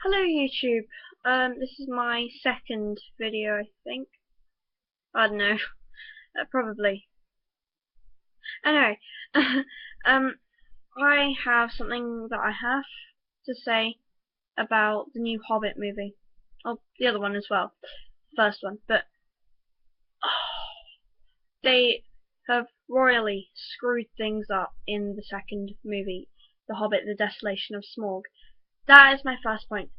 Hello YouTube. This is my second video, I think. I don't know. Probably. Anyway, I have something that I have to say about the new Hobbit movie. Oh, the other one as well. First one. But they have royally screwed things up in the second movie, The Hobbit, The Desolation of Smaug. That is my first point.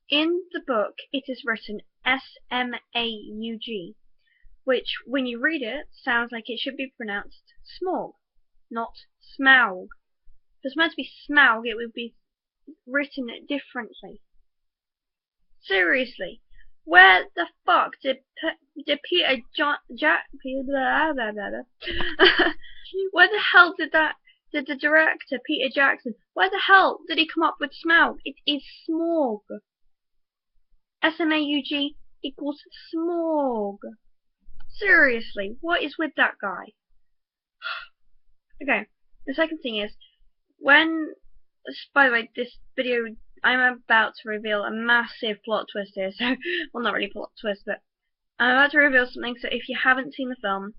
In the book, it is written S-M-A-U-G, which, when you read it, sounds like it should be pronounced Smaug, not Smaug. If it was meant to be Smaug, it would be written differently. Seriously, where the fuck did Peter where the hell did the director Peter Jackson? Where the hell did he come up with Smaug? It is Smaug. S-M-A-U-G equals Smaug. Seriously, what is with that guy? Okay, the second thing is, by the way, this video, I'm about to reveal a massive plot twist here, so, well, not really plot twist, but I'm about to reveal something, so if you haven't seen the film,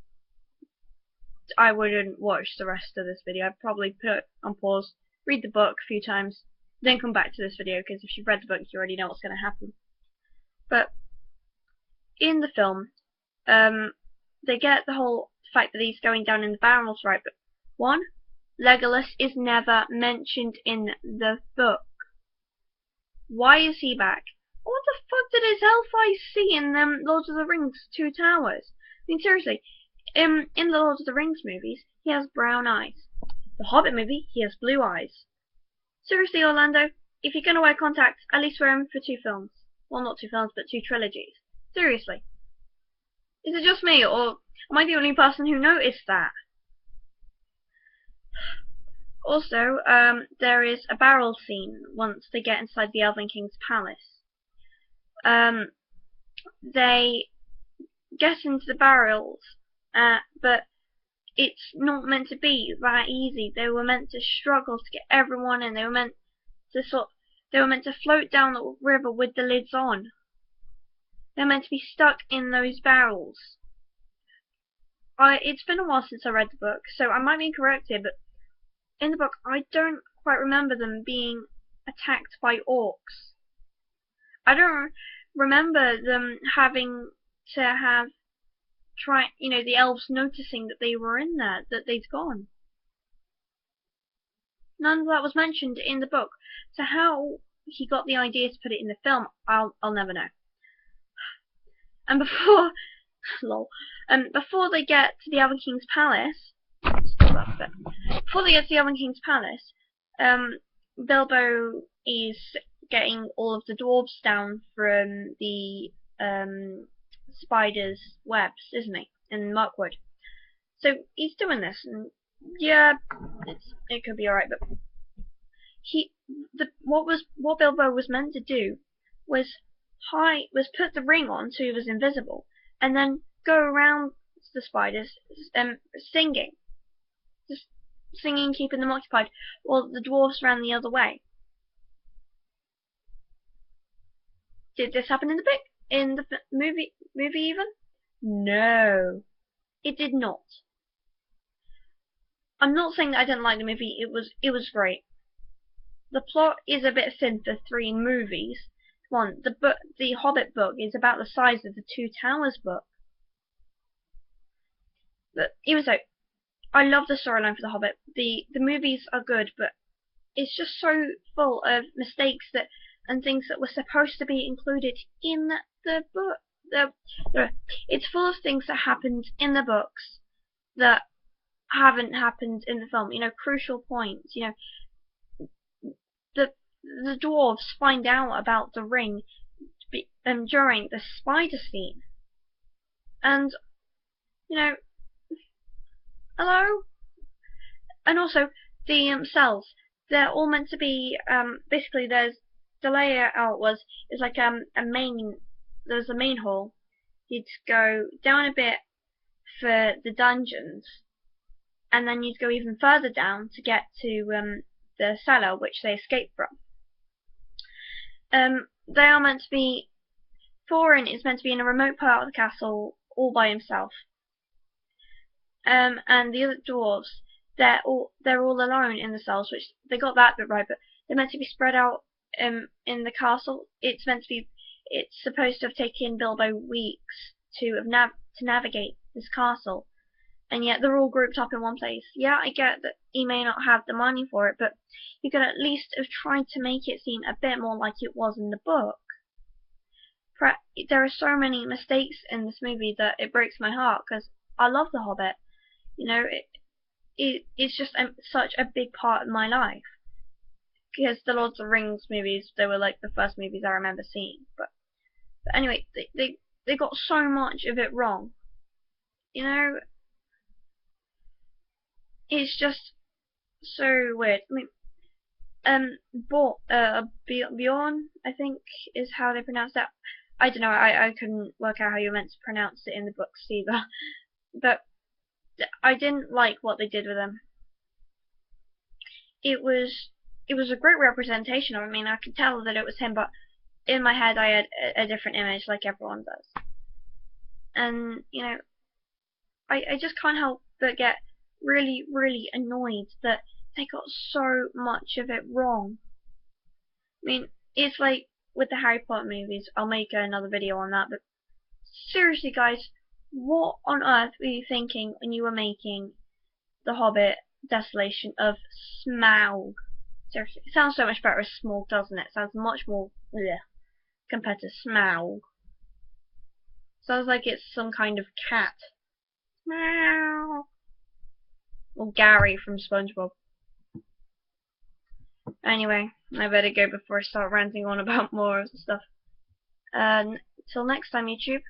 I wouldn't watch the rest of this video. I'd probably put it on pause, read the book a few times, then come back to this video, because if you've read the book, you already know what's going to happen. But in the film, they get the whole fact that he's going down in the barrels, right? But one, Legolas is never mentioned in the book. Why is he back? What the fuck did his elf eyes see in Lord of the Rings Two Towers? I mean, seriously, in the Lord of the Rings movies, he has brown eyes. The Hobbit movie, he has blue eyes. Seriously, Orlando, if you're gonna wear contacts, at least wear them for 2 films. Well, not 2 films, but 2 trilogies. Seriously. Is it just me, or am I the only person who noticed that? Also, there is a barrel scene once they get inside the Elven King's palace. They get into the barrels, but it's not meant to be that easy. They were meant to struggle to get everyone in. They were meant to float down the river with the lids on. They're meant to be stuck in those barrels. It's been a while since I read the book, so I might be incorrect here, but in the book, I don't quite remember them being attacked by orcs. I don't remember them having to the elves noticing that they were in there, that they'd gone. None of that was mentioned in the book, so how he got the idea to put it in the film, I'll never know. And before they get to the Elven King's palace, Bilbo is getting all of the dwarves down from the spider's webs, isn't he? In Mirkwood. So he's doing this, and yeah, it could be alright, but what Bilbo was meant to do was put the ring on so he was invisible, and then go around the spiders singing. Just singing, keeping them occupied, while the dwarves ran the other way. Did this happen in the book? In the movie even? No, it did not. I'm not saying that I didn't like the movie. It was great. The plot is a bit thin for 3 movies. One, the Hobbit book is about the size of the Two Towers book. But even so, I love the storyline for the Hobbit. The movies are good, but it's just so full of mistakes and things that were supposed to be included in the book. It's full of things that happened in the books that haven't happened in the film. Crucial points. The dwarves find out about the ring during the spider scene, and hello. And also the cells. They're all meant to be basically there's the layout is like there's a main hall. You'd go down a bit for the dungeons, and then you'd go even further down to get to the cellar which they escaped from. They are meant to be. Thorin is meant to be in a remote part of the castle all by himself. And the other dwarves, they're all alone in the cells, which they got that bit right, but they're meant to be spread out in the castle. It's supposed to have taken Bilbo weeks to navigate this castle, and yet they're all grouped up in one place. Yeah, I get that he may not have the money for it, but you could at least have tried to make it seem a bit more like it was in the book. There are so many mistakes in this movie that it breaks my heart, because I love The Hobbit. You know, it's just such a big part of my life. Because the Lord of the Rings movies, they were like the first movies I remember seeing. But anyway, they got so much of it wrong. You know, it's just so weird. I mean, Bjorn, I think, is how they pronounce that. I don't know. I couldn't work out how you meant to pronounce it in the books either. But I didn't like what they did with him. It was a great representation of him. I mean, I could tell that it was him, but in my head I had a different image, like everyone does. And you know, I just can't help but get really, really annoyed that they got so much of it wrong. I mean, it's like with the Harry Potter movies. I'll make another video on that, but seriously, guys, what on earth were you thinking when you were making The Hobbit Desolation of Smaug? Seriously, it sounds so much better as Smaug, doesn't it? It sounds much more bleh, compared to Smaug. Sounds like it's some kind of cat. Meow. Or Gary from SpongeBob. Anyway, I better go before I start ranting on about more of the stuff. Till next time, YouTube.